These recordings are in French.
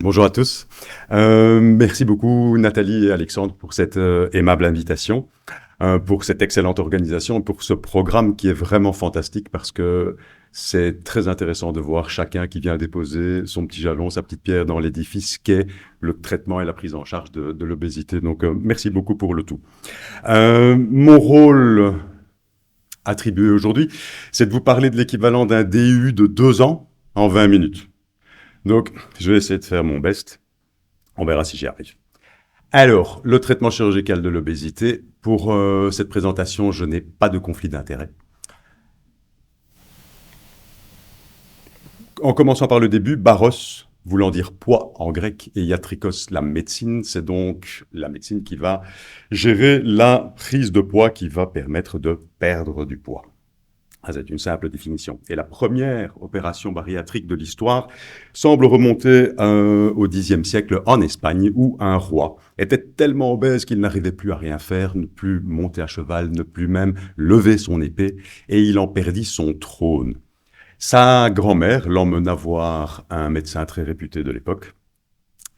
Bonjour à tous. Merci beaucoup Nathalie et Alexandre pour cette aimable invitation, pour cette excellente organisation, pour ce programme qui est vraiment fantastique parce que c'est très intéressant de voir chacun qui vient déposer son petit jalon, sa petite pierre dans l'édifice qu'est le traitement et la prise en charge de l'obésité. Donc merci beaucoup pour le tout. Mon rôle attribué aujourd'hui, c'est de vous parler de l'équivalent d'un DU de 2 ans en 20 minutes. Donc, je vais essayer de faire mon best. On verra si j'y arrive. Alors, le traitement chirurgical de l'obésité. Pour cette présentation, je n'ai pas de conflit d'intérêt. En commençant par le début, baros voulant dire poids en grec et iatrikos la médecine, c'est donc la médecine qui va gérer la prise de poids qui va permettre de perdre du poids. C'est une simple définition. Et la première opération bariatrique de l'histoire semble remonter au Xe siècle en Espagne, où un roi était tellement obèse qu'il n'arrivait plus à rien faire, ne plus monter à cheval, ne plus même lever son épée, et il en perdit son trône. Sa grand-mère l'emmena voir un médecin très réputé de l'époque,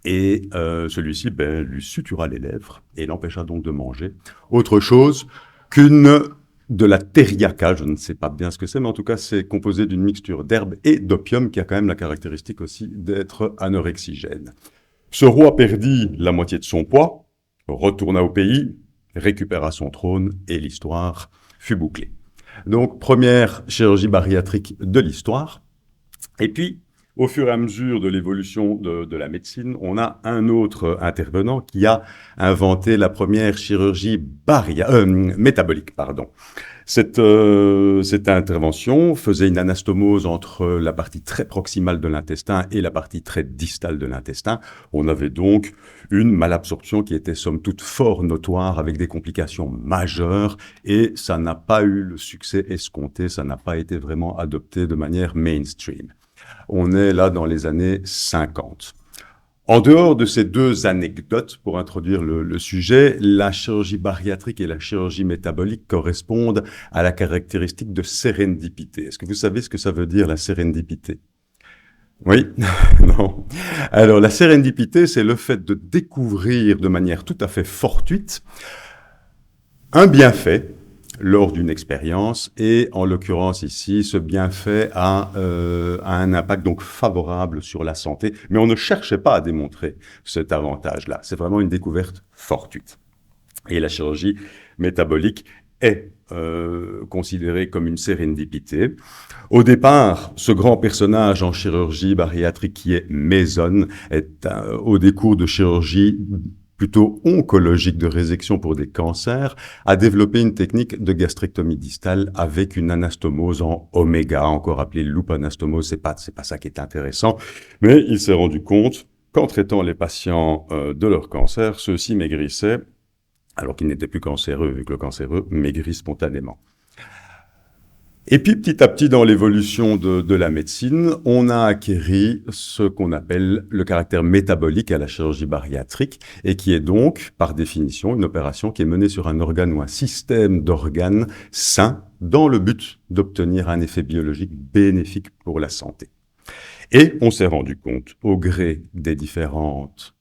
et celui-ci lui sutura les lèvres et l'empêcha donc de manger autre chose qu'une de la teriaca, je ne sais pas bien ce que c'est, mais en tout cas, c'est composé d'une mixture d'herbe et d'opium qui a quand même la caractéristique aussi d'être anorexigène. Ce roi perdit la moitié de son poids, retourna au pays, récupéra son trône et l'histoire fut bouclée. Donc, première chirurgie bariatrique de l'histoire. Et puis, au fur et à mesure de l'évolution de la médecine, on a un autre intervenant qui a inventé la première chirurgie métabolique. Cette intervention faisait une anastomose entre la partie très proximale de l'intestin et la partie très distale de l'intestin. On avait donc une malabsorption qui était somme toute fort notoire avec des complications majeures et ça n'a pas eu le succès escompté, ça n'a pas été vraiment adopté de manière mainstream. On est là dans les années 50. En dehors de ces deux anecdotes, pour introduire le sujet, la chirurgie bariatrique et la chirurgie métabolique correspondent à la caractéristique de sérendipité. Est-ce que vous savez ce que ça veut dire, la sérendipité? Oui? Non. Alors, la sérendipité, c'est le fait de découvrir de manière tout à fait fortuite un bienfait lors d'une expérience, et en l'occurrence ici, ce bienfait a un impact donc favorable sur la santé, mais on ne cherchait pas à démontrer cet avantage-là. C'est vraiment une découverte fortuite. Et la chirurgie métabolique est considérée comme une sérendipité. Au départ, ce grand personnage en chirurgie bariatrique qui est Mason est au décours de chirurgie plutôt oncologique de résection pour des cancers, a développé une technique de gastrectomie distale avec une anastomose en oméga, encore appelée loupe anastomose. C'est pas ça qui est intéressant, mais il s'est rendu compte qu'en traitant les patients de leur cancer, ceux-ci maigrissaient alors qu'ils n'étaient plus cancéreux, vu que le cancéreux maigrit spontanément. Et puis, petit à petit, dans l'évolution de la médecine, on a acquéri ce qu'on appelle le caractère métabolique à la chirurgie bariatrique, et qui est donc, par définition, une opération qui est menée sur un organe ou un système d'organes sains, dans le but d'obtenir un effet biologique bénéfique pour la santé. Et on s'est rendu compte, au gré des différentes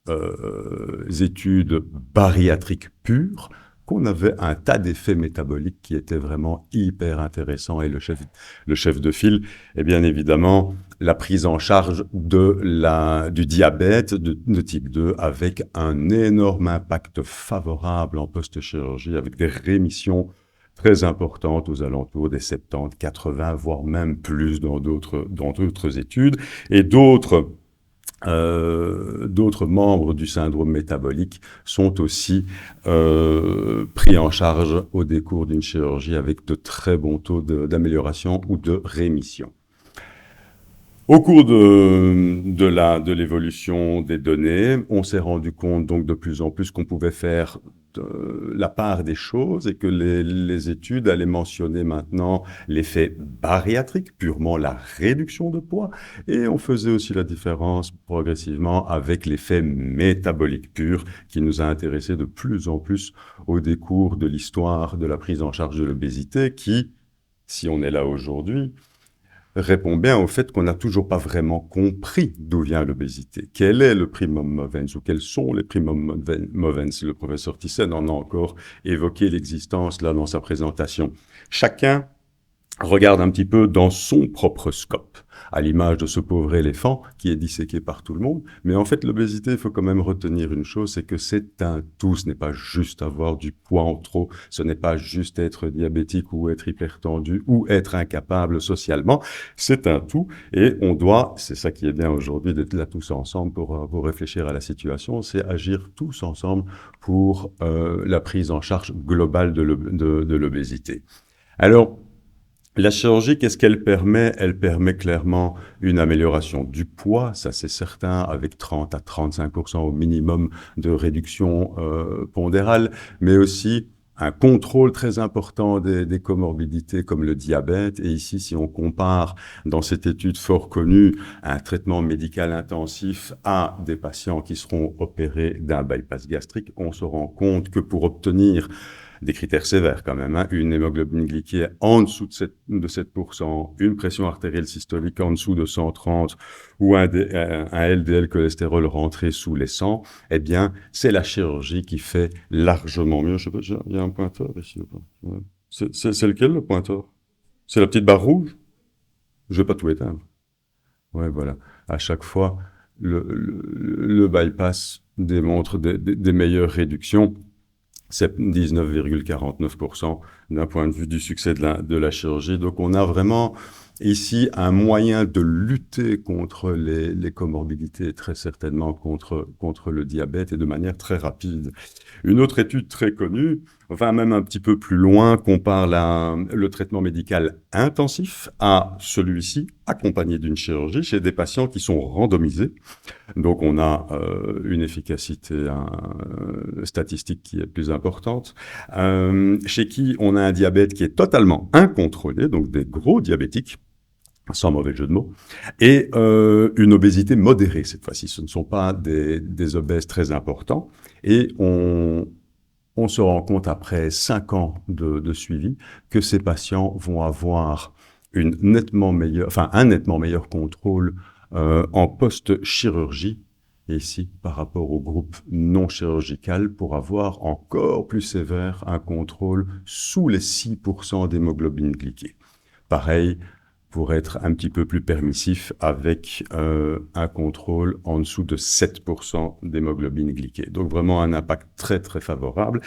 études bariatriques pures, qu'on avait un tas d'effets métaboliques qui étaient vraiment hyper intéressants. Et le chef de file est bien évidemment la prise en charge du diabète de type 2 avec un énorme impact favorable en post-chirurgie, avec des rémissions très importantes aux alentours des 70, 80, voire même plus dans d'autres études. Et d'autres membres du syndrome métabolique sont aussi pris en charge au décours d'une chirurgie avec de très bons taux d'amélioration ou de rémission. Au cours de l'évolution des données, on s'est rendu compte donc de plus en plus qu'on pouvait faire la part des choses et que les études allaient mentionner maintenant l'effet bariatrique, purement la réduction de poids, et on faisait aussi la différence progressivement avec l'effet métabolique pur qui nous a intéressés de plus en plus au décours de l'histoire de la prise en charge de l'obésité qui, si on est là aujourd'hui, répond bien au fait qu'on n'a toujours pas vraiment compris d'où vient l'obésité. Quel est le primum movens ou quels sont les primum movens? Le professeur Thyssen en a encore évoqué l'existence là dans sa présentation. Chacun regarde un petit peu dans son propre scope, à l'image de ce pauvre éléphant qui est disséqué par tout le monde. Mais en fait, l'obésité, il faut quand même retenir une chose, c'est que c'est un tout. Ce n'est pas juste avoir du poids en trop, ce n'est pas juste être diabétique ou être hypertendu ou être incapable socialement. C'est un tout et on doit, c'est ça qui est bien aujourd'hui d'être là tous ensemble pour réfléchir à la situation, c'est agir tous ensemble pour la prise en charge globale de l'obésité. Alors, la chirurgie, qu'est-ce qu'elle permet? Elle permet clairement une amélioration du poids, ça c'est certain, avec 30 à 35% au minimum de réduction pondérale, mais aussi un contrôle très important des comorbidités comme le diabète. Et ici, si on compare dans cette étude fort connue un traitement médical intensif à des patients qui seront opérés d'un bypass gastrique, on se rend compte que pour obtenir des critères sévères quand même, hein, une hémoglobine glyquée en dessous de 7%, une pression artérielle systolique en dessous de 130 ou un LDL cholestérol rentré sous les 100, eh bien, c'est la chirurgie qui fait largement mieux. Je sais pas, il y a un pointeur ici ou pas? Ouais. C'est lequel le pointeur? C'est la petite barre rouge? Je vais pas tout éteindre. Ouais, voilà. À chaque fois, le bypass démontre des meilleures réductions. C'est 19,49% d'un point de vue du succès de la chirurgie. Donc, on a vraiment ici un moyen de lutter contre les comorbidités, très certainement contre le diabète et de manière très rapide. Une autre étude très connue, enfin même un petit peu plus loin, compare le traitement médical intensif à celui-ci, accompagné d'une chirurgie chez des patients qui sont randomisés. Donc on a une efficacité statistique qui est plus importante, chez qui on a un diabète qui est totalement incontrôlé, donc des gros diabétiques, sans mauvais jeu de mots, et une obésité modérée cette fois-ci. Ce ne sont pas des obèses très importants. Et on se rend compte après 5 ans de suivi que ces patients vont avoir un nettement meilleur contrôle en post-chirurgie, et ici par rapport au groupe non chirurgical, pour avoir encore plus sévère un contrôle sous les 6% d'hémoglobine glyquée. Pareil, pour être un petit peu plus permissif avec un contrôle en dessous de 7% d'hémoglobine glyquée. Donc vraiment un impact très très favorable.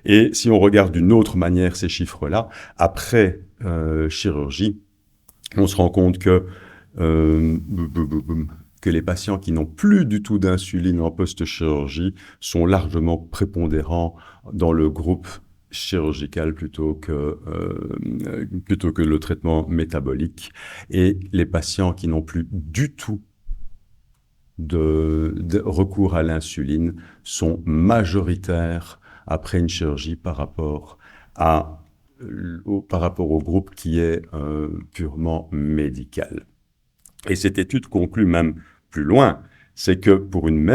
Et si on regarde d'une autre manière ces chiffres-là, après chirurgie, on se rend compte que les patients qui n'ont plus du tout d'insuline en post-chirurgie sont largement prépondérants dans le groupe chirurgical plutôt que le traitement métabolique. Et les patients qui n'ont plus du tout de recours à l'insuline sont majoritaires après une chirurgie par rapport au groupe qui est purement médical. Et cette étude conclut même plus loin, c'est que pour on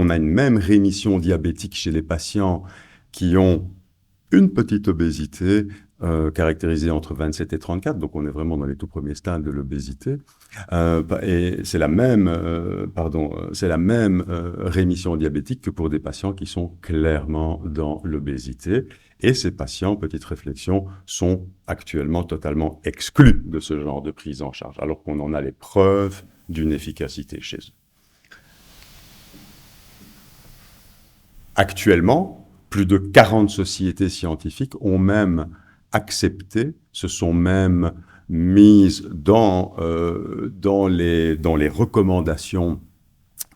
a une même rémission diabétique chez les patients qui ont une petite obésité caractérisée entre 27 et 34, donc on est vraiment dans les tout premiers stades de l'obésité, et c'est la même rémission diabétique que pour des patients qui sont clairement dans l'obésité. Et ces patients, petite réflexion, sont actuellement totalement exclus de ce genre de prise en charge, alors qu'on en a les preuves d'une efficacité chez eux. Actuellement, plus de 40 sociétés scientifiques ont même accepté, se sont même mises dans les recommandations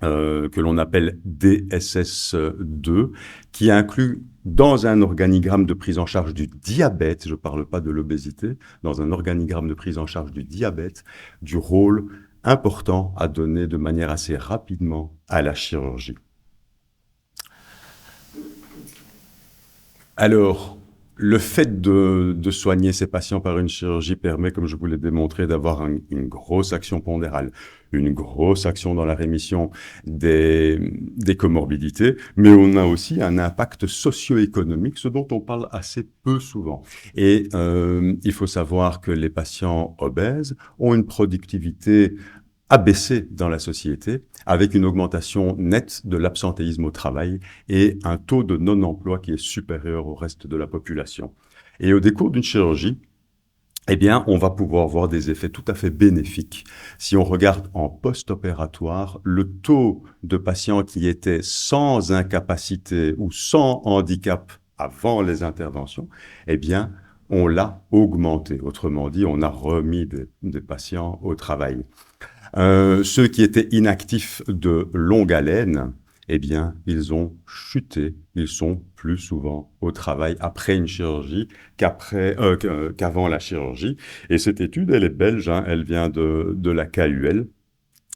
que l'on appelle DSS2, qui inclut dans un organigramme de prise en charge du diabète, je ne parle pas de l'obésité, dans un organigramme de prise en charge du diabète, du rôle important à donner de manière assez rapidement à la chirurgie. Alors, le fait de soigner ces patients par une chirurgie permet, comme je vous l'ai démontré, d'avoir une grosse action pondérale, une grosse action dans la rémission des comorbidités, mais on a aussi un impact socio-économique, ce dont on parle assez peu souvent. Et il faut savoir que les patients obèses ont une productivité abaissée dans la société, avec une augmentation nette de l'absentéisme au travail et un taux de non-emploi qui est supérieur au reste de la population. Et au décours d'une chirurgie, eh bien, on va pouvoir voir des effets tout à fait bénéfiques. Si on regarde en post-opératoire, le taux de patients qui étaient sans incapacité ou sans handicap avant les interventions, eh bien, on l'a augmenté. Autrement dit, on a remis des patients au travail. Ceux qui étaient inactifs de longue haleine, eh bien, ils ont chuté. Ils sont plus souvent au travail après une chirurgie qu'avant la chirurgie. Et cette étude, elle est belge, hein, elle vient de la KUL.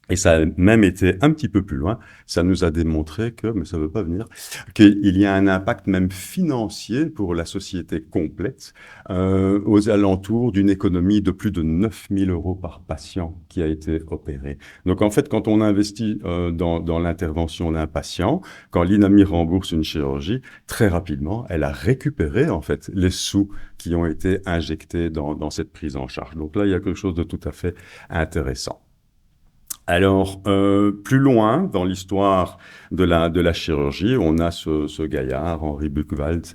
Et ça a même été un petit peu plus loin. Ça nous a démontré que, mais ça ne veut pas venir, qu'il y a un impact même financier pour la société complète, aux alentours d'une économie de plus de 9 000 euros par patient qui a été opéré. Donc en fait, quand on investit dans l'intervention d'un patient, quand l'INAMI rembourse une chirurgie, très rapidement, elle a récupéré en fait les sous qui ont été injectés dans cette prise en charge. Donc là, il y a quelque chose de tout à fait intéressant. Alors, plus loin dans l'histoire de la chirurgie, on a ce gaillard, Henri Buchwald,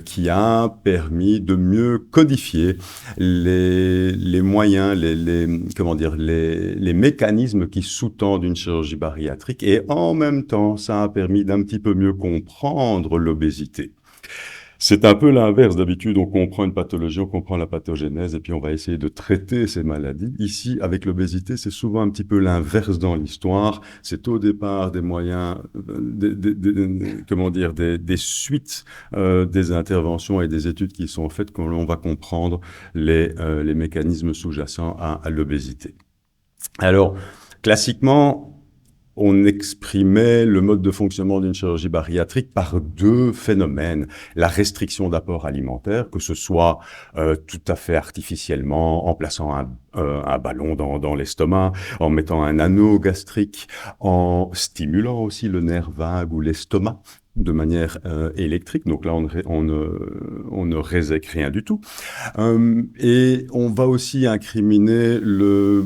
qui a permis de mieux codifier les moyens, les mécanismes qui sous-tendent une chirurgie bariatrique, et en même temps, ça a permis d'un petit peu mieux comprendre l'obésité. C'est un peu l'inverse. D'habitude, on comprend une pathologie, on comprend la pathogénèse et puis on va essayer de traiter ces maladies. Ici, avec l'obésité, c'est souvent un petit peu l'inverse dans l'histoire. C'est au départ des moyens, des suites des interventions et des études qui sont faites qu'on va comprendre les mécanismes sous-jacents à l'obésité. Alors, classiquement, on exprimait le mode de fonctionnement d'une chirurgie bariatrique par deux phénomènes. La restriction d'apport alimentaire, que ce soit tout à fait artificiellement, en plaçant un ballon dans l'estomac, en mettant un anneau gastrique, en stimulant aussi le nerf vague ou l'estomac de manière électrique. Donc là, on ne résèque rien du tout. Et on va aussi incriminer le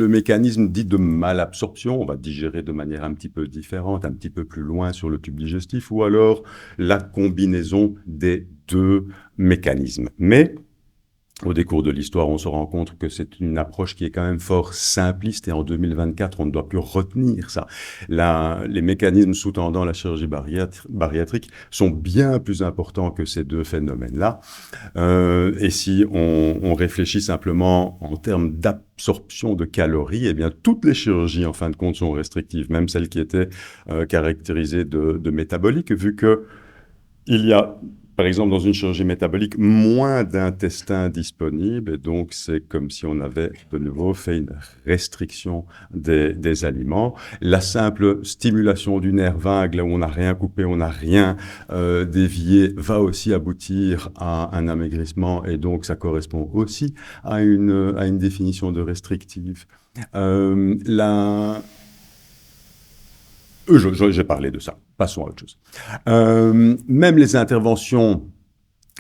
mécanisme dit de malabsorption. On va digérer de manière un petit peu différente, un petit peu plus loin sur le tube digestif, ou alors la combinaison des deux mécanismes. Mais au décours de l'histoire, on se rend compte que c'est une approche qui est quand même fort simpliste et en 2024, on ne doit plus retenir ça. Les mécanismes sous-tendant la chirurgie bariatrique sont bien plus importants que ces deux phénomènes-là. Et si on réfléchit simplement en termes d'absorption de calories, eh bien, toutes les chirurgies, en fin de compte, sont restrictives, même celles qui étaient caractérisées de métaboliques, vu que il y a, par exemple, dans une chirurgie métabolique, moins d'intestins disponibles, et donc c'est comme si on avait de nouveau fait une restriction des aliments. La simple stimulation du nerf vague, là où on n'a rien coupé, on n'a rien dévié, va aussi aboutir à un amaigrissement, et donc ça correspond aussi à une définition de restrictive. J'ai parlé de ça. Passons à autre chose. Même les interventions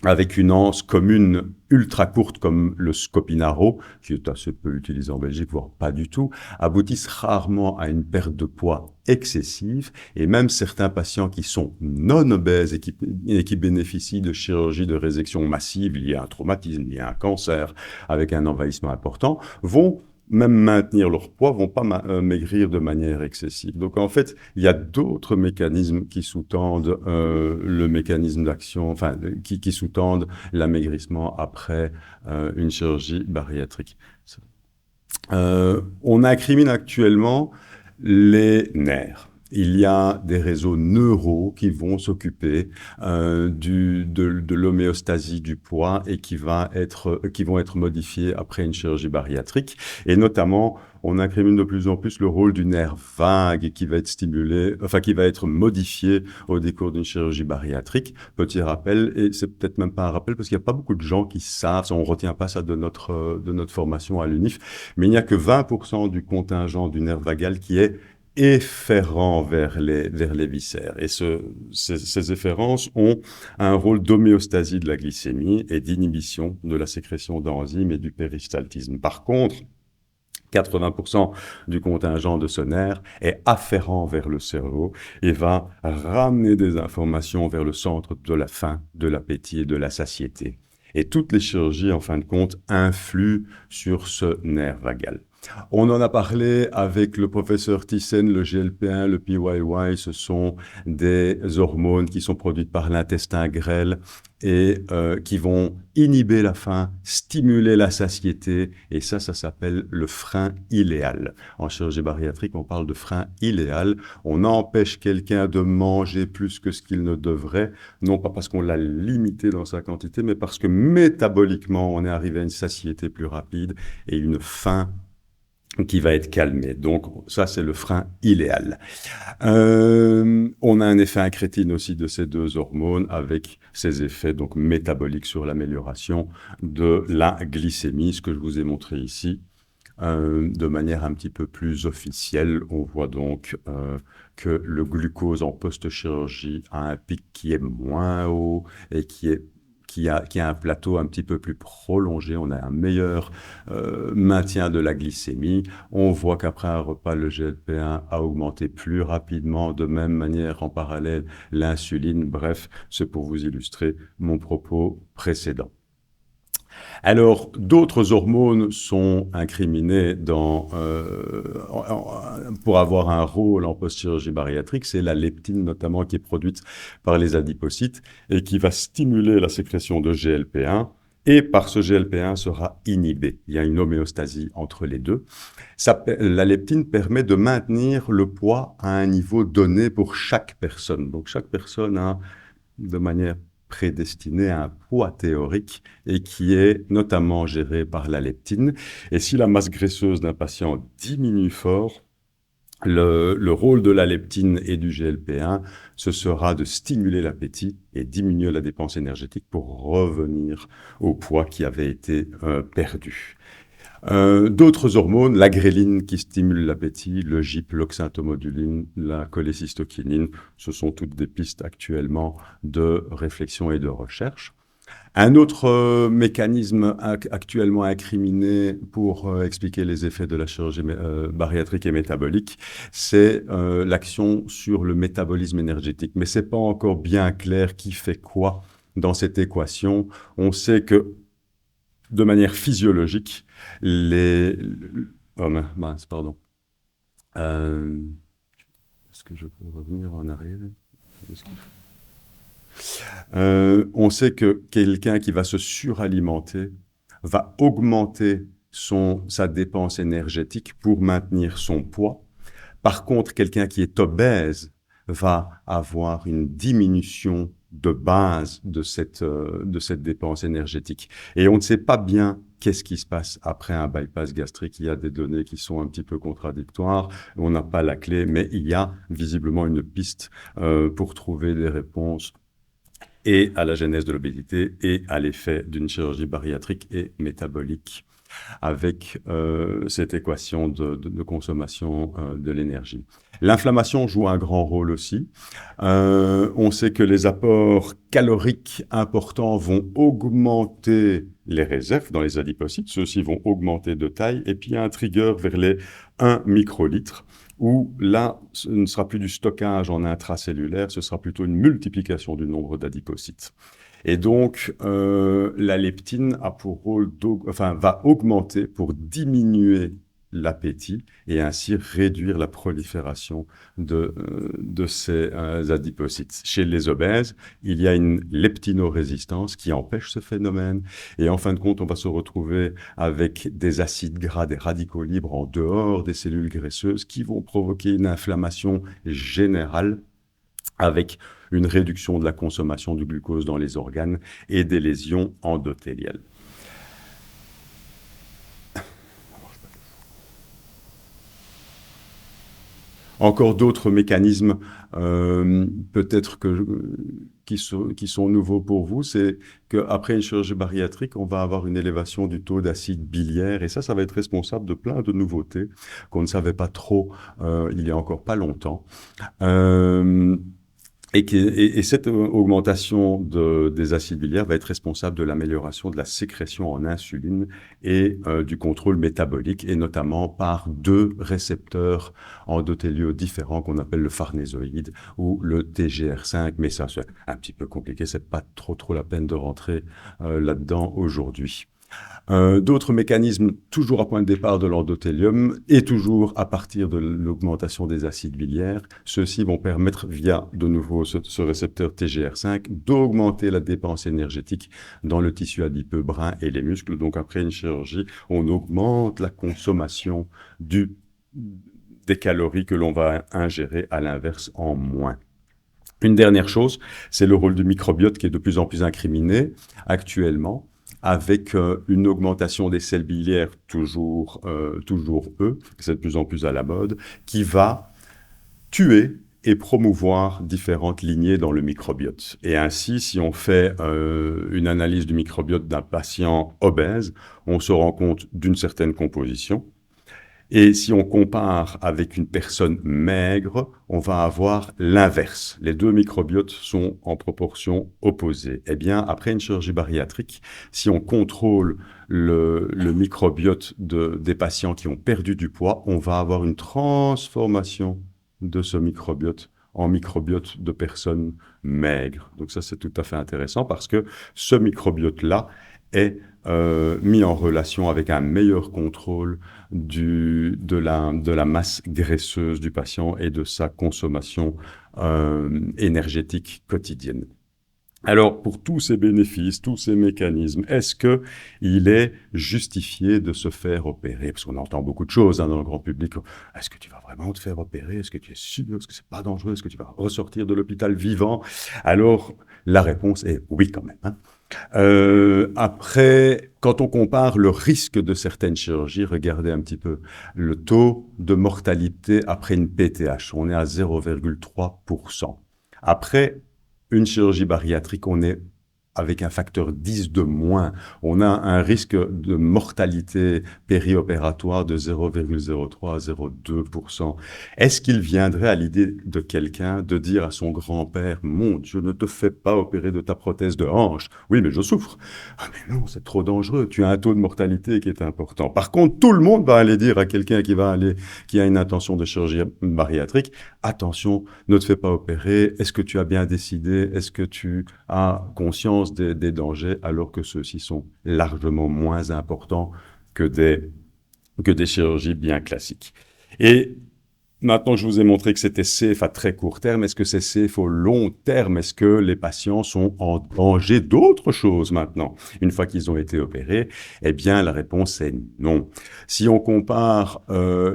avec une anse commune ultra courte comme le Scopinaro, qui est assez peu utilisé en Belgique, voire pas du tout, aboutissent rarement à une perte de poids excessive. Et même certains patients qui sont non obèses et qui bénéficient de chirurgie de résection massive liée à un traumatisme, liée à un cancer, avec un envahissement important, vont même maintenir leur poids, vont pas maigrir de manière excessive. Donc en fait, il y a d'autres mécanismes qui sous-tendent le mécanisme d'action, enfin qui sous-tendent l'amaigrissement après une chirurgie bariatrique. On incrimine actuellement les nerfs. il y a des réseaux neuraux qui vont s'occuper de l'homéostasie du poids et qui vont être modifiés après une chirurgie bariatrique. Et notamment, on incrimine de plus en plus le rôle du nerf vague qui va être stimulé, enfin qui va être modifié au décours d'une chirurgie bariatrique. Petit rappel, et c'est peut-être même pas un rappel parce qu'il n'y a pas beaucoup de gens qui savent, on retient pas ça de notre formation à l'UNIF, mais il n'y a que 20% du contingent du nerf vagal qui est efférents vers les viscères. Et ces efférences ont un rôle d'homéostasie de la glycémie et d'inhibition de la sécrétion d'enzymes et du péristaltisme. Par contre, 80% du contingent de ce nerf est afférent vers le cerveau et va ramener des informations vers le centre de la faim, de l'appétit et de la satiété. Et toutes les chirurgies, en fin de compte, influent sur ce nerf vagal. On en a parlé avec le professeur Thyssen, le GLP-1, le PYY, ce sont des hormones qui sont produites par l'intestin grêle et qui vont inhiber la faim, stimuler la satiété, et ça s'appelle le frein iléal. En chirurgie bariatrique, on parle de frein iléal. On empêche quelqu'un de manger plus que ce qu'il ne devrait, non pas parce qu'on l'a limité dans sa quantité, mais parce que métaboliquement, on est arrivé à une satiété plus rapide et une faim qui va être calmée. Donc ça, c'est le frein iléal. On a un effet incrétine aussi de ces deux hormones avec ces effets donc métaboliques sur l'amélioration de la glycémie, ce que je vous ai montré ici. De manière un petit peu plus officielle, on voit donc que le glucose en post-chirurgie a un pic qui est moins haut et qui a un plateau un petit peu plus prolongé, on a un meilleur maintien de la glycémie. On voit qu'après un repas, le GLP-1 a augmenté plus rapidement, de même manière en parallèle l'insuline. Bref, c'est pour vous illustrer mon propos précédent. Alors, d'autres hormones sont incriminées pour avoir un rôle en post-chirurgie bariatrique. C'est la leptine, notamment, qui est produite par les adipocytes et qui va stimuler la sécrétion de GLP-1. Et par ce GLP-1 sera inhibé. Il y a une homéostasie entre les deux. La leptine permet de maintenir le poids à un niveau donné pour chaque personne. Donc, chaque personne a, de manière prédestiné à un poids théorique et qui est notamment géré par la leptine. Et si la masse graisseuse d'un patient diminue fort, le rôle de la leptine et du GLP-1, ce sera de stimuler l'appétit et diminuer la dépense énergétique pour revenir au poids qui avait été perdu. D'autres hormones, la gréline qui stimule l'appétit, le GIP, l'oxyntomoduline, la cholécystokinine, ce sont toutes des pistes actuellement de réflexion et de recherche. Un autre mécanisme actuellement incriminé pour expliquer les effets de la chirurgie bariatrique et métabolique, c'est l'action sur le métabolisme énergétique. Mais c'est pas encore bien clair qui fait quoi dans cette équation. On sait que de manière physiologique, oh mince, pardon. Est-ce que je peux revenir en arrière? On sait que quelqu'un qui va se suralimenter va augmenter sa dépense énergétique pour maintenir son poids. Par contre, quelqu'un qui est obèse va avoir une diminution de base de cette dépense énergétique. Et on ne sait pas bien qu'est-ce qui se passe après un bypass gastrique. Il y a des données qui sont un petit peu contradictoires. On n'a pas la clé, mais il y a visiblement une piste pour trouver des réponses et à la genèse de l'obésité et à l'effet d'une chirurgie bariatrique et métabolique avec cette équation de consommation de l'énergie. L'inflammation joue un grand rôle aussi. On sait que les apports caloriques importants vont augmenter les réserves dans les adipocytes. Ceux-ci vont augmenter de taille. Et puis, il y a un trigger vers les 1 microlitre où là, ce ne sera plus du stockage en intracellulaire, ce sera plutôt une multiplication du nombre d'adipocytes. Et donc, la leptine a pour rôle va augmenter pour diminuer l'appétit et ainsi réduire la prolifération de ces adipocytes. Chez les obèses, il y a une leptinorésistance qui empêche ce phénomène et en fin de compte, on va se retrouver avec des acides gras, des radicaux libres en dehors des cellules graisseuses qui vont provoquer une inflammation générale avec une réduction de la consommation du glucose dans les organes et des lésions endothéliales. Encore d'autres mécanismes, peut-être qui sont nouveaux pour vous, c'est qu'après une chirurgie bariatrique, on va avoir une élévation du taux d'acide biliaire, et ça va être responsable de plein de nouveautés qu'on ne savait pas trop il y a encore pas longtemps. Et cette augmentation des acides biliaires va être responsable de l'amélioration de la sécrétion en insuline et du contrôle métabolique, et notamment par deux récepteurs endothéliaux différents qu'on appelle le farnésoïde ou le TGR5, mais ça c'est un petit peu compliqué, c'est pas trop la peine de rentrer là-dedans aujourd'hui. D'autres mécanismes, toujours à point de départ de l'endothélium et toujours à partir de l'augmentation des acides biliaires, ceux-ci vont permettre, via de nouveau ce récepteur TGR5, d'augmenter la dépense énergétique dans le tissu adipeux brun et les muscles. Donc après une chirurgie, on augmente la consommation des calories que l'on va ingérer, à l'inverse en moins. Une dernière chose, c'est le rôle du microbiote qui est de plus en plus incriminé actuellement, avec une augmentation des sels biliaires, toujours c'est de plus en plus à la mode, qui va tuer et promouvoir différentes lignées dans le microbiote. Et ainsi, si on fait une analyse du microbiote d'un patient obèse, on se rend compte d'une certaine composition. Et si on compare avec une personne maigre, on va avoir l'inverse. Les deux microbiotes sont en proportion opposée. Eh bien, après une chirurgie bariatrique, si on contrôle le microbiote des patients qui ont perdu du poids, on va avoir une transformation de ce microbiote en microbiote de personnes maigres. Donc ça, c'est tout à fait intéressant parce que ce microbiote-là est mis en relation avec un meilleur contrôle de la masse graisseuse du patient et de sa consommation énergétique quotidienne. Alors, pour tous ces bénéfices, tous ces mécanismes, est-ce qu'il est justifié de se faire opérer? Parce qu'on entend beaucoup de choses dans le grand public. Est-ce que tu vas vraiment te faire opérer? Est-ce que tu es sûr? Est-ce que c'est pas dangereux? Est-ce que tu vas ressortir de l'hôpital vivant? Alors, la réponse est oui quand même. Après, quand on compare le risque de certaines chirurgies, regardez un petit peu le taux de mortalité après une PTH. On est à 0,3%. Après une chirurgie bariatrique, on est avec un facteur 10 de moins. On a un risque de mortalité périopératoire de 0,03 à 0,2%. Est-ce qu'il viendrait à l'idée de quelqu'un de dire à son grand-père « Mon Dieu, ne te fais pas opérer de ta prothèse de hanche. Oui, mais je souffre. » Ah, mais non, c'est trop dangereux. Tu as un taux de mortalité qui est important. Par contre, tout le monde va aller dire à quelqu'un qui a une intention de chirurgie bariatrique « Attention, ne te fais pas opérer. Est-ce que tu as bien décidé? Est-ce que tu as conscience des dangers, alors que ceux-ci sont largement moins importants que des chirurgies bien classiques. » Et maintenant que je vous ai montré que c'était safe à très court terme, est-ce que c'est safe au long terme? Est-ce que les patients sont en danger d'autre chose maintenant, une fois qu'ils ont été opérés? Eh bien, la réponse est non. Si on compare le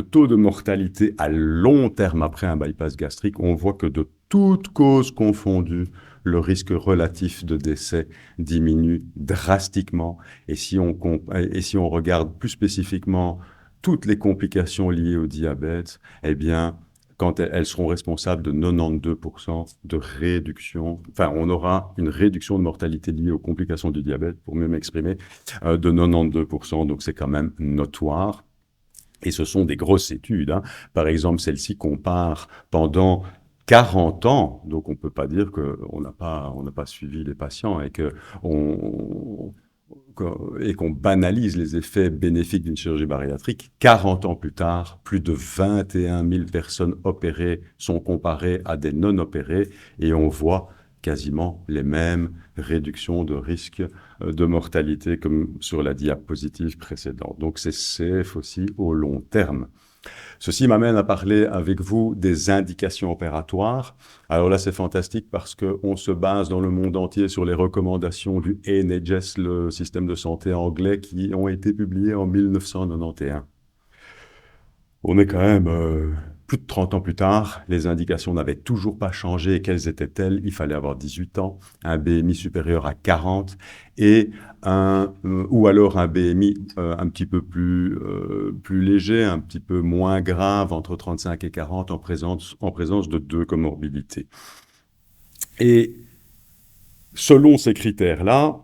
taux de mortalité à long terme après un bypass gastrique, on voit que de toutes causes confondues, le risque relatif de décès diminue drastiquement. Et si on regarde plus spécifiquement toutes les complications liées au diabète, eh bien, quand elles seront responsables de 92% de réduction, enfin, on aura une réduction de mortalité liée aux complications du diabète, pour mieux m'exprimer, de 92%. Donc, c'est quand même notoire. Et ce sont des grosses études. Par exemple, celle-ci compare pendant 40 ans, donc on ne peut pas dire qu'on n'a pas suivi les patients et qu'on banalise les effets bénéfiques d'une chirurgie bariatrique. 40 ans plus tard, plus de 21 000 personnes opérées sont comparées à des non opérées et on voit quasiment les mêmes réductions de risque de mortalité comme sur la diapositive précédente. Donc c'est safe aussi au long terme. Ceci m'amène à parler avec vous des indications opératoires. Alors là, c'est fantastique parce qu'on se base dans le monde entier sur les recommandations du NHS, le système de santé anglais, qui ont été publiées en 1991. On est quand même plus de 30 ans plus tard, les indications n'avaient toujours pas changé. Et quelles étaient-elles? Il fallait avoir 18 ans, un BMI supérieur à 40 et ou alors un BMI un petit peu plus léger, un petit peu moins grave, entre 35 et 40, en présence de 2 comorbidités. Et selon ces critères-là,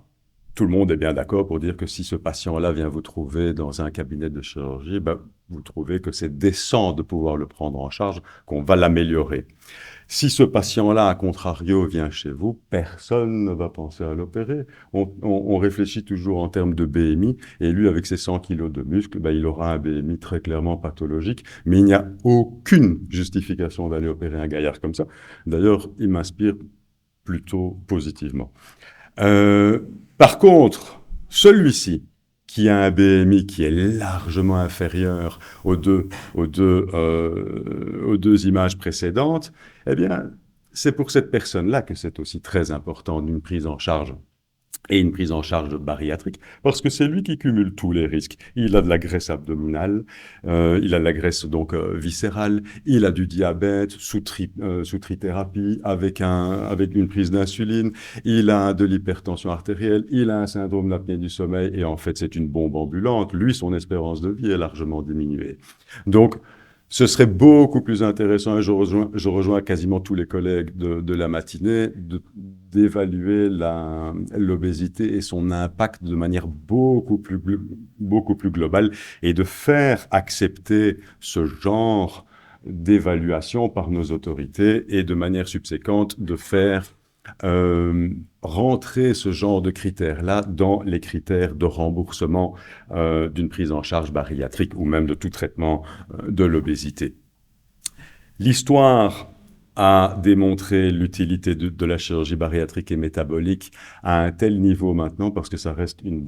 tout le monde est bien d'accord pour dire que si ce patient-là vient vous trouver dans un cabinet de chirurgie, ben, vous trouvez que c'est décent de pouvoir le prendre en charge, qu'on va l'améliorer. Si ce patient-là, à contrario, vient chez vous, personne ne va penser à l'opérer. On réfléchit toujours en termes de BMI, et lui, avec ses 100 kilos de muscle, ben, il aura un BMI très clairement pathologique, mais il n'y a aucune justification d'aller opérer un gaillard comme ça. D'ailleurs, il m'inspire plutôt positivement. Par contre, celui-ci, qui a un BMI qui est largement inférieur aux deux images précédentes, eh bien, c'est pour cette personne-là que c'est aussi très important d'une prise en charge et une prise en charge bariatrique, parce que c'est lui qui cumule tous les risques. Il a de la graisse abdominale, il a de la graisse donc viscérale, il a du diabète sous trithérapie avec une prise d'insuline, il a de l'hypertension artérielle, il a un syndrome d'apnée du sommeil, et en fait c'est une bombe ambulante. Lui, son espérance de vie est largement diminuée. Donc, ce serait beaucoup plus intéressant, et je rejoins quasiment tous les collègues de la matinée, d'évaluer l'obésité et son impact de manière beaucoup plus globale, et de faire accepter ce genre d'évaluation par nos autorités, et de manière subséquente de faire rentrer ce genre de critères-là dans les critères de remboursement d'une prise en charge bariatrique ou même de tout traitement de l'obésité. L'histoire a démontré l'utilité de la chirurgie bariatrique et métabolique à un tel niveau maintenant, parce que ça reste une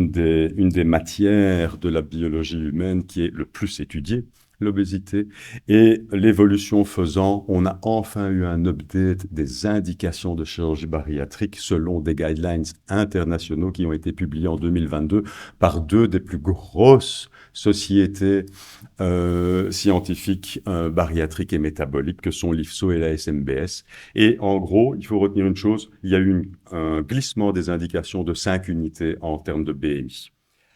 des matières de la biologie humaine qui est le plus étudiée, l'obésité, et l'évolution faisant, on a enfin eu un update des indications de chirurgie bariatrique selon des guidelines internationaux qui ont été publiés en 2022 par 2 des plus grosses sociétés scientifiques bariatriques et métaboliques que sont l'IFSO et la SMBS. Et en gros, il faut retenir une chose, il y a eu un glissement des indications de 5 unités en termes de BMI.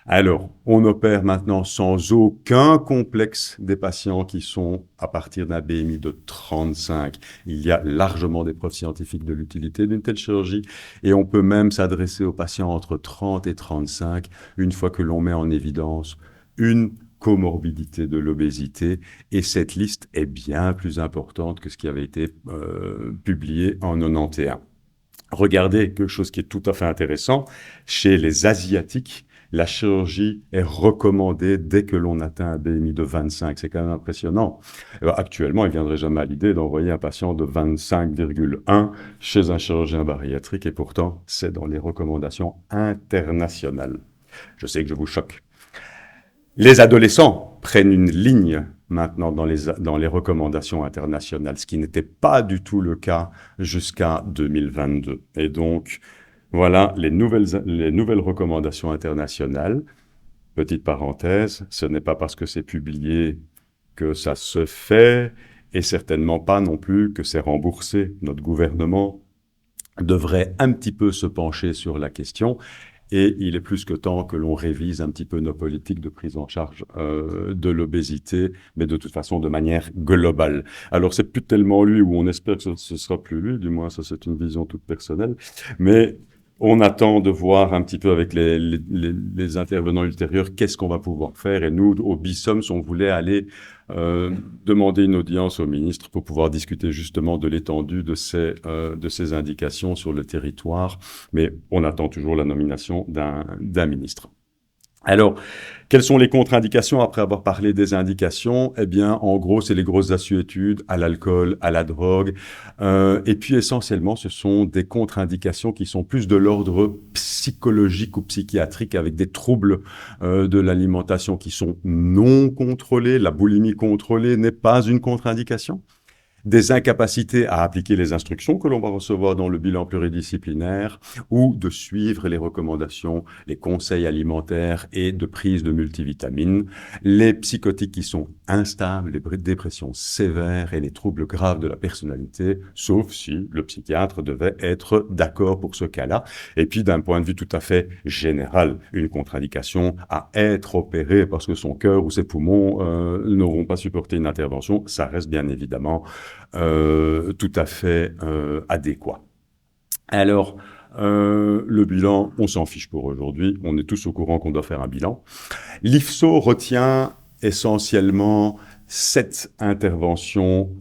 Alors, on opère maintenant sans aucun complexe des patients qui sont à partir d'un BMI de 35. Il y a largement des preuves scientifiques de l'utilité d'une telle chirurgie, et on peut même s'adresser aux patients entre 30 et 35 une fois que l'on met en évidence une comorbidité de l'obésité, et cette liste est bien plus importante que ce qui avait été publié en 91. Regardez quelque chose qui est tout à fait intéressant, chez les Asiatiques, la chirurgie est recommandée dès que l'on atteint un BMI de 25. C'est quand même impressionnant. Actuellement, il ne viendrait jamais à l'idée d'envoyer un patient de 25,1 chez un chirurgien bariatrique, et pourtant, c'est dans les recommandations internationales. Je sais que je vous choque. Les adolescents prennent une ligne maintenant dans les recommandations internationales, ce qui n'était pas du tout le cas jusqu'à 2022. Et donc, voilà les nouvelles recommandations internationales. Petite parenthèse, ce n'est pas parce que c'est publié que ça se fait, et certainement pas non plus que c'est remboursé. Notre gouvernement devrait un petit peu se pencher sur la question, et il est plus que temps que l'on révise un petit peu nos politiques de prise en charge de l'obésité, mais de toute façon de manière globale. Alors c'est plus tellement lui, ou on espère que ce sera plus lui, du moins ça c'est une vision toute personnelle, mais on attend de voir un petit peu avec les intervenants ultérieurs qu'est-ce qu'on va pouvoir faire. Et nous, au BISOMS, on voulait aller demander une audience au ministre pour pouvoir discuter justement de l'étendue de ces indications sur le territoire. Mais on attend toujours la nomination d'un ministre. Alors, quelles sont les contre-indications après avoir parlé des indications? Eh bien, en gros, c'est les grosses assuétudes à l'alcool, à la drogue. Et puis, essentiellement, ce sont des contre-indications qui sont plus de l'ordre psychologique ou psychiatrique avec des troubles de l'alimentation qui sont non contrôlés. La boulimie contrôlée n'est pas une contre-indication. Des incapacités à appliquer les instructions que l'on va recevoir dans le bilan pluridisciplinaire ou de suivre les recommandations, les conseils alimentaires et de prise de multivitamines, les psychotiques qui sont instables, les dépressions sévères et les troubles graves de la personnalité, sauf si le psychiatre devait être d'accord pour ce cas-là. Et puis d'un point de vue tout à fait général, une contre-indication à être opéré parce que son cœur ou ses poumons n'auront pas supporté une intervention, ça reste bien évidemment tout à fait adéquat. Alors, le bilan, on s'en fiche pour aujourd'hui. On est tous au courant qu'on doit faire un bilan. L'IFSO retient essentiellement 7 interventions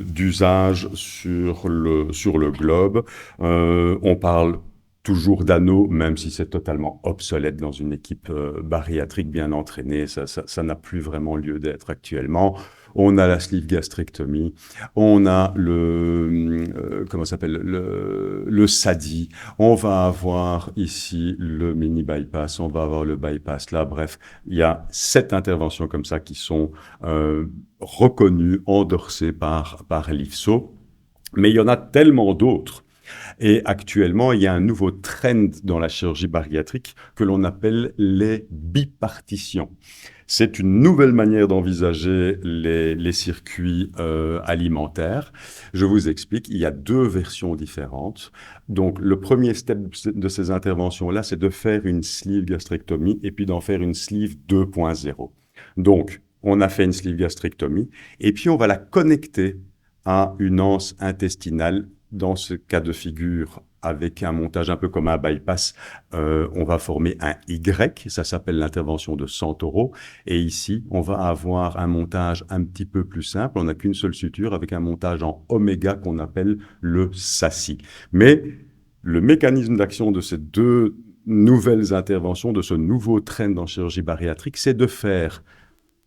d'usage sur le globe. On parle toujours d'anneaux, même si c'est totalement obsolète dans une équipe bariatrique bien entraînée. Ça n'a plus vraiment lieu d'être actuellement. On a la sleeve gastrectomie, on a comment s'appelle, le SADI, on va avoir ici le mini bypass, on va avoir le bypass là. Bref, il y a 7 interventions comme ça qui sont reconnues, endorsées par l'IFSO. Mais il y en a tellement d'autres. Et actuellement, il y a un nouveau trend dans la chirurgie bariatrique que l'on appelle les bipartitions. C'est une nouvelle manière d'envisager les circuits alimentaires. Je vous explique, il y a 2 versions différentes. Donc, le premier step de ces interventions-là, c'est de faire une sleeve gastrectomie et puis d'en faire une sleeve 2.0. Donc, on a fait une sleeve gastrectomie et puis on va la connecter à une anse intestinale. Dans ce cas de figure, avec un montage un peu comme un bypass, on va former un Y, ça s'appelle l'intervention de 100 €. Et ici, on va avoir un montage un petit peu plus simple, on n'a qu'une seule suture avec un montage en oméga qu'on appelle le SASSI. Mais le mécanisme d'action de ces 2 nouvelles interventions, de ce nouveau trend en chirurgie bariatrique, c'est de faire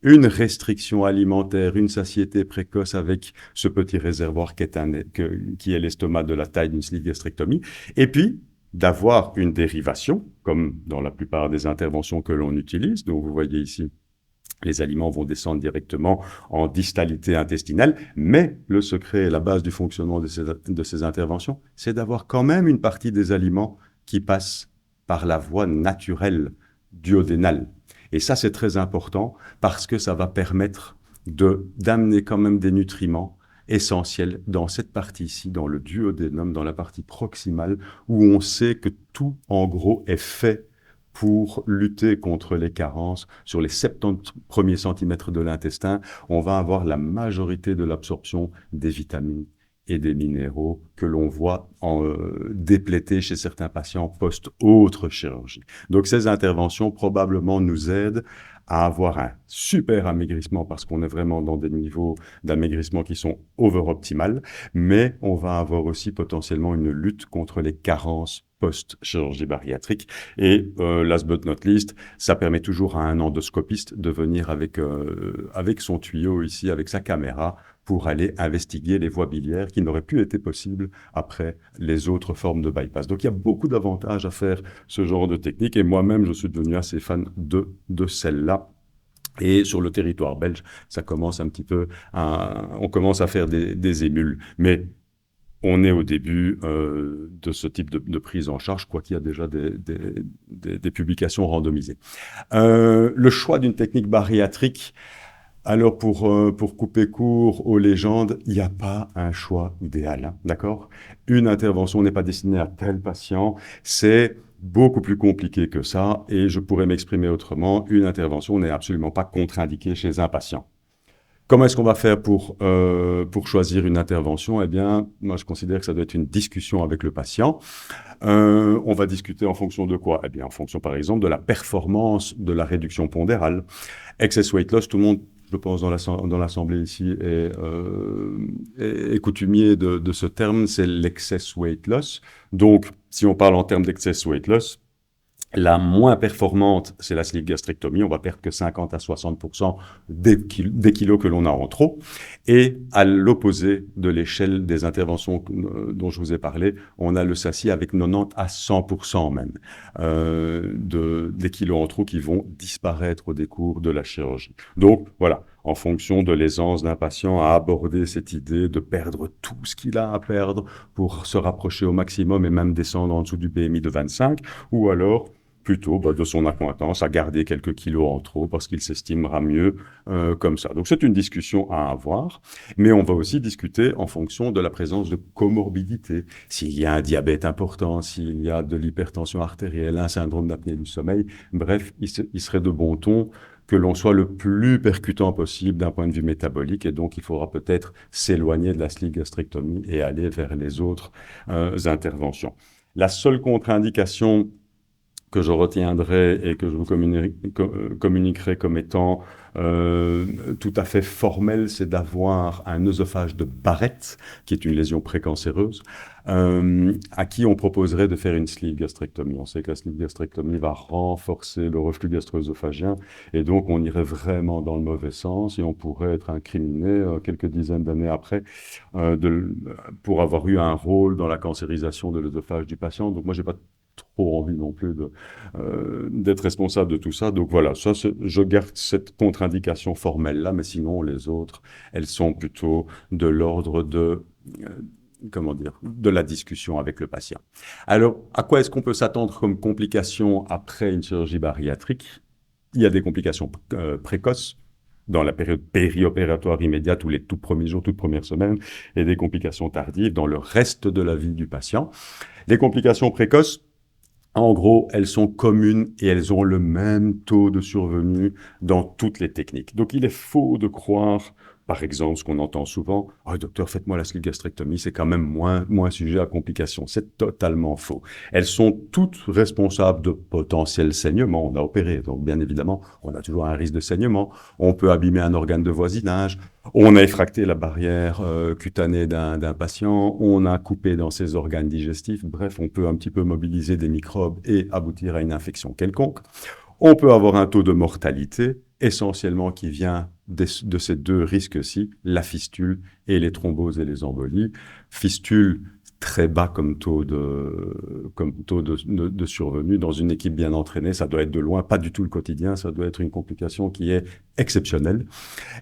une restriction alimentaire, une satiété précoce avec ce petit réservoir qui est l'estomac de la taille d'une sleeve gastrectomie, et puis d'avoir une dérivation, comme dans la plupart des interventions que l'on utilise. Donc vous voyez ici, les aliments vont descendre directement en distalité intestinale, mais le secret et la base du fonctionnement de ces interventions, c'est d'avoir quand même une partie des aliments qui passent par la voie naturelle duodénale. Et ça, c'est très important parce que ça va permettre d'amener quand même des nutriments essentiels dans cette partie ici, dans le duodénum, dans la partie proximale, où on sait que tout, en gros, est fait pour lutter contre les carences. Sur les 70 premiers centimètres de l'intestin, on va avoir la majorité de l'absorption des vitamines et des minéraux que l'on voit dépléter chez certains patients post-autre chirurgie. Donc ces interventions probablement nous aident à avoir un super amaigrissement parce qu'on est vraiment dans des niveaux d'amaigrissement qui sont over-optimales, mais on va avoir aussi potentiellement une lutte contre les carences post-chirurgie bariatrique. Et last but not least, ça permet toujours à un endoscopiste de venir avec son tuyau ici, avec sa caméra, pour aller investiguer les voies biliaires qui n'auraient plus été possibles après les autres formes de bypass. Donc il y a beaucoup d'avantages à faire ce genre de technique et moi-même je suis devenu assez fan de celle-là. Et sur le territoire belge, ça commence un petit peu on commence à faire des émules. Mais on est au début de ce type de prise en charge, quoi qu'il y a déjà des publications randomisées. Le choix d'une technique bariatrique, alors pour couper court aux légendes, il n'y a pas un choix idéal, hein, d'accord? Une intervention n'est pas destinée à tel patient, c'est beaucoup plus compliqué que ça, et je pourrais m'exprimer autrement, une intervention n'est absolument pas contre-indiquée chez un patient. Comment est-ce qu'on va faire pour choisir une intervention? Eh bien, moi, je considère que ça doit être une discussion avec le patient. On va discuter en fonction de quoi? Eh bien, en fonction, par exemple, de la performance de la réduction pondérale. Excess weight loss, tout le monde, je pense, dans l'Assemblée ici, est coutumier de ce terme, c'est l'excess weight loss. Donc, si on parle en termes d'excess weight loss, La moins performante, c'est la sleeve gastrectomie. On va perdre que 50 à 60% des kilos que l'on a en trop. Et à l'opposé de l'échelle des interventions dont je vous ai parlé, on a le SASI avec 90 à 100% même des kilos en trop qui vont disparaître au décours de la chirurgie. Donc voilà, en fonction de l'aisance d'un patient à aborder cette idée de perdre tout ce qu'il a à perdre pour se rapprocher au maximum et même descendre en dessous du BMI de 25, ou alors plutôt de son accointance à garder quelques kilos en trop parce qu'il s'estimera mieux comme ça. Donc c'est une discussion à avoir, mais on va aussi discuter en fonction de la présence de comorbidité. S'il y a un diabète important, s'il y a de l'hypertension artérielle, un syndrome d'apnée du sommeil, bref, il serait de bon ton que l'on soit le plus percutant possible d'un point de vue métabolique, et donc il faudra peut-être s'éloigner de la sleeve gastrectomie et aller vers les autres interventions. La seule contre-indication que je retiendrai et que je vous communiquerai comme étant tout à fait formel, c'est d'avoir un œsophage de Barrett, qui est une lésion précancéreuse, à qui on proposerait de faire une sleeve gastrectomie. On sait que la sleeve gastrectomie va renforcer le reflux gastro-œsophagien, et donc on irait vraiment dans le mauvais sens, et on pourrait être incriminé quelques dizaines d'années après pour avoir eu un rôle dans la cancérisation de l'œsophage du patient. Donc moi, j'ai pas trop envie non plus d'être responsable de tout ça. Donc voilà, je garde cette contre-indication formelle-là, mais sinon les autres, elles sont plutôt de l'ordre comment dire, de la discussion avec le patient. Alors, à quoi est-ce qu'on peut s'attendre comme complications après une chirurgie bariatrique? Il y a des complications précoces dans la période périopératoire immédiate ou les tout premiers jours, toutes premières semaines, et des complications tardives dans le reste de la vie du patient. Les complications précoces, en gros, elles sont communes et elles ont le même taux de survenue dans toutes les techniques. Donc, il est faux de croire, par exemple, ce qu'on entend souvent, « Oh, docteur, faites-moi la sleeve gastrectomie, c'est quand même moins sujet à complications. » C'est totalement faux. Elles sont toutes responsables de potentiels saignements. On a opéré, donc bien évidemment, on a toujours un risque de saignement. On peut abîmer un organe de voisinage. On a effracté la barrière cutanée d'un patient, on a coupé dans ses organes digestifs, bref, on peut un petit peu mobiliser des microbes et aboutir à une infection quelconque. On peut avoir un taux de mortalité, essentiellement qui vient de ces deux risques-ci, la fistule et les thromboses et les embolies. Fistule, très bas comme taux de survenue. Dans une équipe bien entraînée, ça doit être de loin, pas du tout le quotidien, ça doit être une complication qui est exceptionnelle.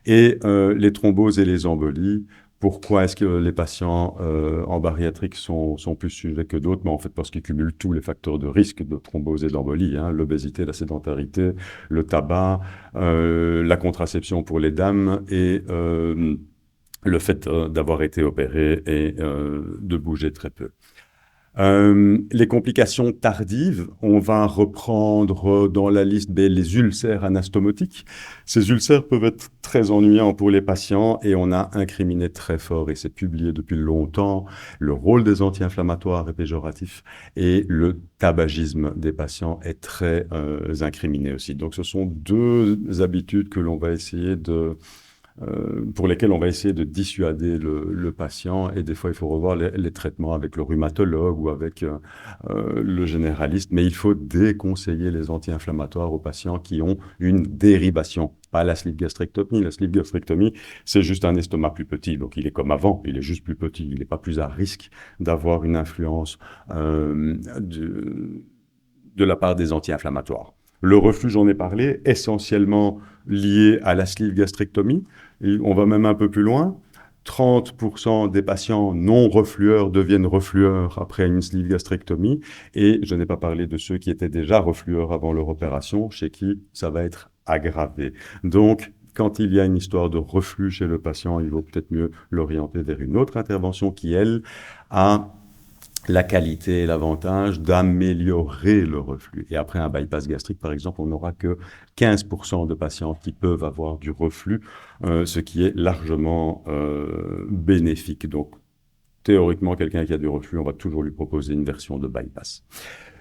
Et les thromboses et les embolies, pourquoi est-ce que les patients en bariatrique sont plus sujets que d'autres? Mais en fait, parce qu'ils cumulent tous les facteurs de risque de thrombose et d'embolie, hein, l'obésité, la sédentarité, le tabac, la contraception pour les dames et le fait d'avoir été opéré et de bouger très peu. Les complications tardives, on va reprendre dans la liste les ulcères anastomotiques. Ces ulcères peuvent être très ennuyants pour les patients et on a incriminé très fort, et c'est publié depuis longtemps, le rôle des anti-inflammatoires est péjoratif et le tabagisme des patients est très incriminé aussi. Donc ce sont deux habitudes que l'on va essayer pour lesquels on va essayer de dissuader le patient, et des fois il faut revoir les traitements avec le rhumatologue ou avec le généraliste, mais il faut déconseiller les anti-inflammatoires aux patients qui ont une dérivation, pas la sleeve gastrectomie. La sleeve gastrectomie, c'est juste un estomac plus petit, donc il est comme avant, il est juste plus petit, il n'est pas plus à risque d'avoir une influence de la part des anti-inflammatoires. Le reflux, j'en ai parlé, essentiellement lié à la sleeve gastrectomie. Et on va même un peu plus loin. 30% des patients non reflueurs deviennent reflueurs après une sleeve gastrectomie. Et je n'ai pas parlé de ceux qui étaient déjà reflueurs avant leur opération, chez qui ça va être aggravé. Donc, quand il y a une histoire de reflux chez le patient, il vaut peut-être mieux l'orienter vers une autre intervention qui, elle, a la qualité et l'avantage d'améliorer le reflux. Et après un bypass gastrique, par exemple, on n'aura que 15% de patients qui peuvent avoir du reflux, ce qui est largement bénéfique. Donc, théoriquement, quelqu'un qui a du reflux, on va toujours lui proposer une version de bypass.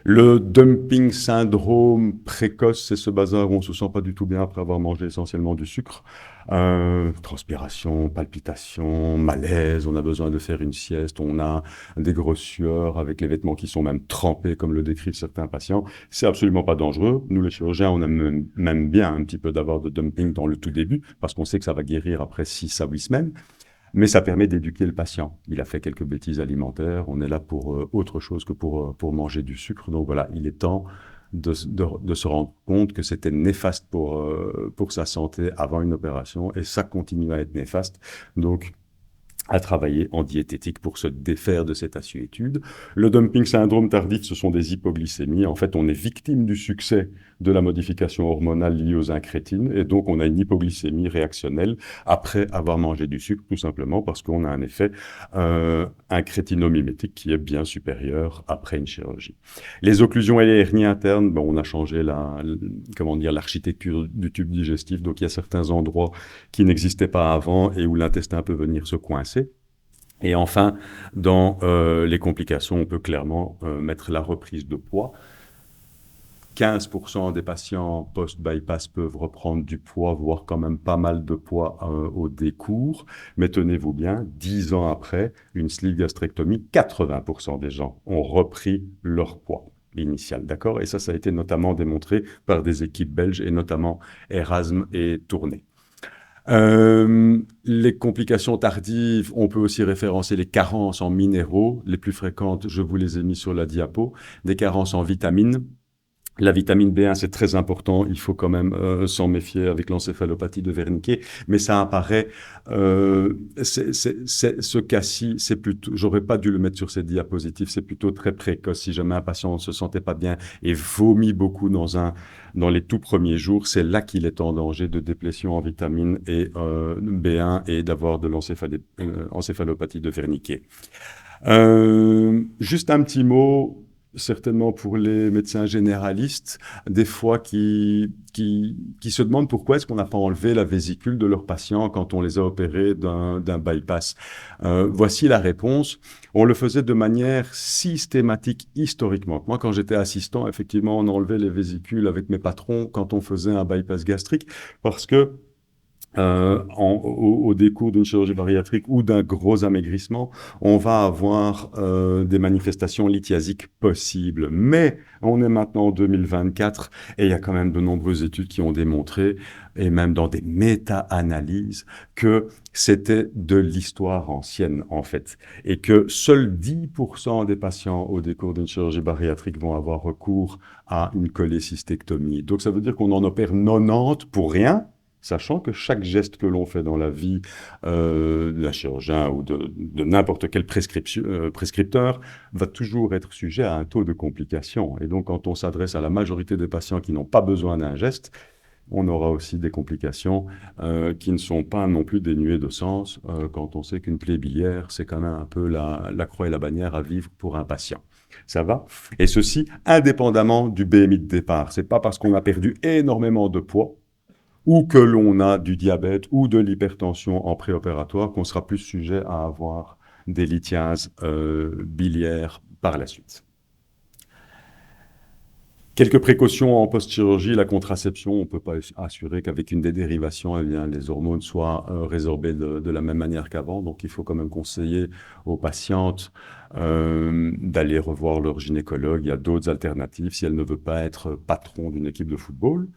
Le dumping syndrome précoce, c'est ce bazar où on se sent pas du tout bien après avoir mangé essentiellement du sucre. Transpiration, palpitations, malaise, on a besoin de faire une sieste, on a des grosses sueurs avec les vêtements qui sont même trempés, comme le décrivent certains patients. C'est absolument pas dangereux. Nous, les chirurgiens, on aime même bien un petit peu d'avoir de dumping dans le tout début, parce qu'on sait que ça va guérir après 6 à 8 semaines. Mais ça permet d'éduquer le patient. Il a fait quelques bêtises alimentaires. On est là pour autre chose que pour manger du sucre. Donc voilà, il est temps de se rendre compte que c'était néfaste pour sa santé avant une opération et ça continue à être néfaste. Donc, à travailler en diététique pour se défaire de cette assuétude. Le dumping syndrome tardif, ce sont des hypoglycémies. En fait, on est victime du succès de la modification hormonale liée aux incrétines et donc on a une hypoglycémie réactionnelle après avoir mangé du sucre, tout simplement parce qu'on a un effet incrétinomimétique qui est bien supérieur après une chirurgie. Les occlusions et les hernies internes, bon, on a changé l'architecture du tube digestif, donc il y a certains endroits qui n'existaient pas avant et où l'intestin peut venir se coincer. Et enfin, dans les complications, on peut clairement mettre la reprise de poids. 15% des patients post-bypass peuvent reprendre du poids, voire quand même pas mal de poids au décours. Mais tenez-vous bien, 10 ans après une sleeve gastrectomie, 80% des gens ont repris leur poids initial, d'accord? Et ça a été notamment démontré par des équipes belges et notamment Erasme et Tournai. Les complications tardives, on peut aussi référencer les carences en minéraux. Les plus fréquentes, je vous les ai mis sur la diapo. Des carences en vitamines. La vitamine B1, c'est très important. Il faut quand même s'en méfier avec l'encéphalopathie de Wernicke. Mais ça apparaît. Ce cas-ci, c'est plutôt. J'aurais pas dû le mettre sur cette diapositive. C'est plutôt très précoce. Si jamais un patient ne se sentait pas bien et vomit beaucoup dans les tout premiers jours, c'est là qu'il est en danger de déplétion en vitamine et B1 et d'avoir de l'encéphalopathie de Wernicke. Juste un petit mot. Certainement pour les médecins généralistes, des fois qui se demandent pourquoi est-ce qu'on n'a pas enlevé la vésicule de leurs patients quand on les a opérés d'un bypass. Voici la réponse. On le faisait de manière systématique historiquement. Moi, quand j'étais assistant, effectivement, on enlevait les vésicules avec mes patrons quand on faisait un bypass gastrique parce que au décours d'une chirurgie bariatrique ou d'un gros amaigrissement, on va avoir des manifestations lithiasiques possibles. Mais on est maintenant en 2024 et il y a quand même de nombreuses études qui ont démontré, et même dans des méta-analyses, que c'était de l'histoire ancienne en fait. Et que seuls 10% des patients au décours d'une chirurgie bariatrique vont avoir recours à une cholécystectomie. Donc ça veut dire qu'on en opère 90 pour rien, sachant que chaque geste que l'on fait dans la vie d'un chirurgien ou de n'importe quel prescripteur va toujours être sujet à un taux de complication. Et donc, quand on s'adresse à la majorité des patients qui n'ont pas besoin d'un geste, on aura aussi des complications qui ne sont pas non plus dénuées de sens quand on sait qu'une plaie biliaire, c'est quand même un peu la croix et la bannière à vivre pour un patient. Ça va? Et ceci indépendamment du BMI de départ. C'est pas parce qu'on a perdu énormément de poids ou que l'on a du diabète ou de l'hypertension en préopératoire, qu'on sera plus sujet à avoir des lithiases biliaires par la suite. Quelques précautions en post-chirurgie, la contraception, on ne peut pas assurer qu'avec une des dérivations, eh bien, les hormones soient résorbées de la même manière qu'avant. Donc, il faut quand même conseiller aux patientes d'aller revoir leur gynécologue. Il y a d'autres alternatives si elle ne veut pas être patron d'une équipe de football.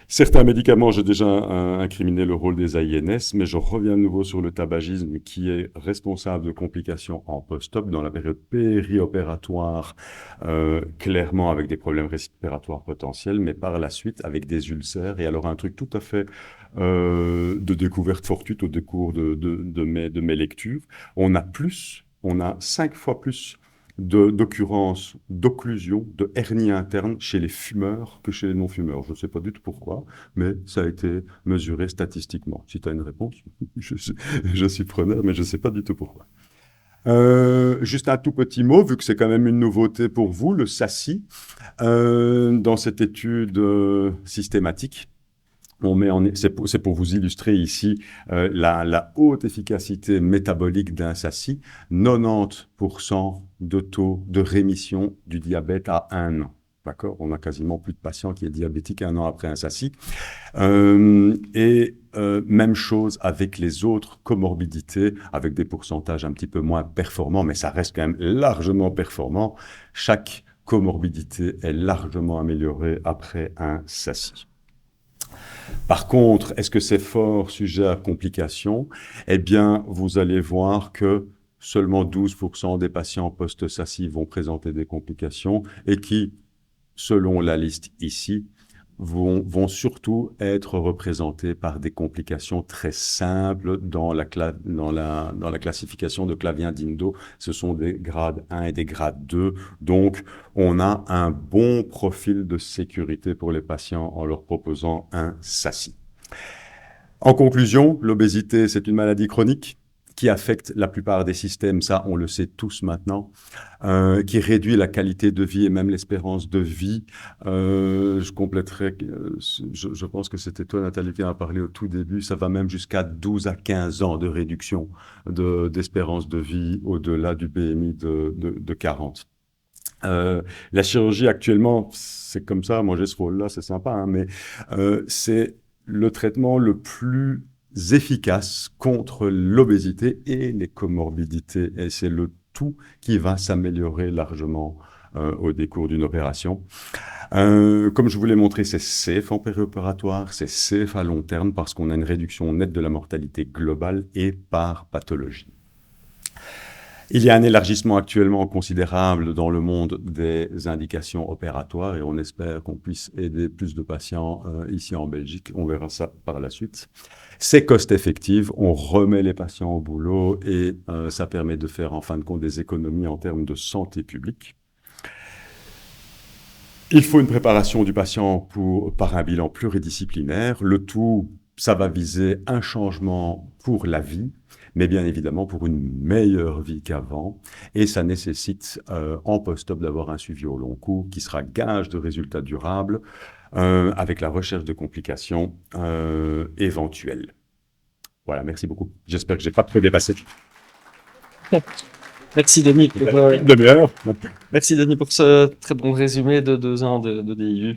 Certains médicaments, j'ai déjà incriminé le rôle des AINS, mais je reviens de nouveau sur le tabagisme qui est responsable de complications en post-op dans la période périopératoire, clairement avec des problèmes respiratoires potentiels, mais par la suite avec des ulcères. Et alors un truc tout à fait de découverte fortuite au décours de mes lectures, on a 5 fois plus d'occurrences, d'occlusion, de hernie interne chez les fumeurs que chez les non-fumeurs. Je ne sais pas du tout pourquoi, mais ça a été mesuré statistiquement. Si tu as une réponse, je suis preneur, mais je ne sais pas du tout pourquoi. Juste un tout petit mot, vu que c'est quand même une nouveauté pour vous, le SACI, dans cette étude systématique, C'est pour vous illustrer ici la haute efficacité métabolique d'un SACI, 90% de taux de rémission du diabète à 1 an. D'accord? On a quasiment plus de patients qui est diabétique 1 an après un SACI. Même chose avec les autres comorbidités, avec des pourcentages un petit peu moins performants, mais ça reste quand même largement performant. Chaque comorbidité est largement améliorée après un SACI. Par contre, est-ce que c'est fort sujet à complications? Eh bien, vous allez voir que seulement 12% des patients post-SACI vont présenter des complications et qui, selon la liste ici, vont surtout être représentés par des complications très simples dans la classification de Clavien-Dindo. Ce sont des grades 1 et des grades 2. Donc, on a un bon profil de sécurité pour les patients en leur proposant un SACI. En conclusion, l'obésité, c'est une maladie chronique qui affecte la plupart des systèmes, ça on le sait tous maintenant, qui réduit la qualité de vie et même l'espérance de vie. Je compléterai, je pense que c'était toi Nathalie qui en a parlé au tout début, ça va même jusqu'à 12 à 15 ans de réduction d'espérance de vie au-delà du BMI de 40. La chirurgie actuellement, c'est comme ça, manger ce rôle-là, c'est sympa, hein, mais c'est le traitement le plus efficace contre l'obésité et les comorbidités. Et c'est le tout qui va s'améliorer largement au décours d'une opération. Comme je vous l'ai montré, c'est safe en périopératoire, c'est safe à long terme parce qu'on a une réduction nette de la mortalité globale et par pathologie. Il y a un élargissement actuellement considérable dans le monde des indications opératoires et on espère qu'on puisse aider plus de patients ici en Belgique. On verra ça par la suite. C'est cost-effectif, on remet les patients au boulot et ça permet de faire en fin de compte des économies en termes de santé publique. Il faut une préparation du patient par un bilan pluridisciplinaire. Le tout, ça va viser un changement pour la vie, mais bien évidemment pour une meilleure vie qu'avant. Et ça nécessite en post-op d'avoir un suivi au long cours qui sera gage de résultats durables avec la recherche de complications éventuelles. Voilà, merci beaucoup. J'espère que je n'ai pas trop dépassé. Merci Denis pour, Demi-heure. merci Denis pour ce très bon résumé de 2 ans de DIU.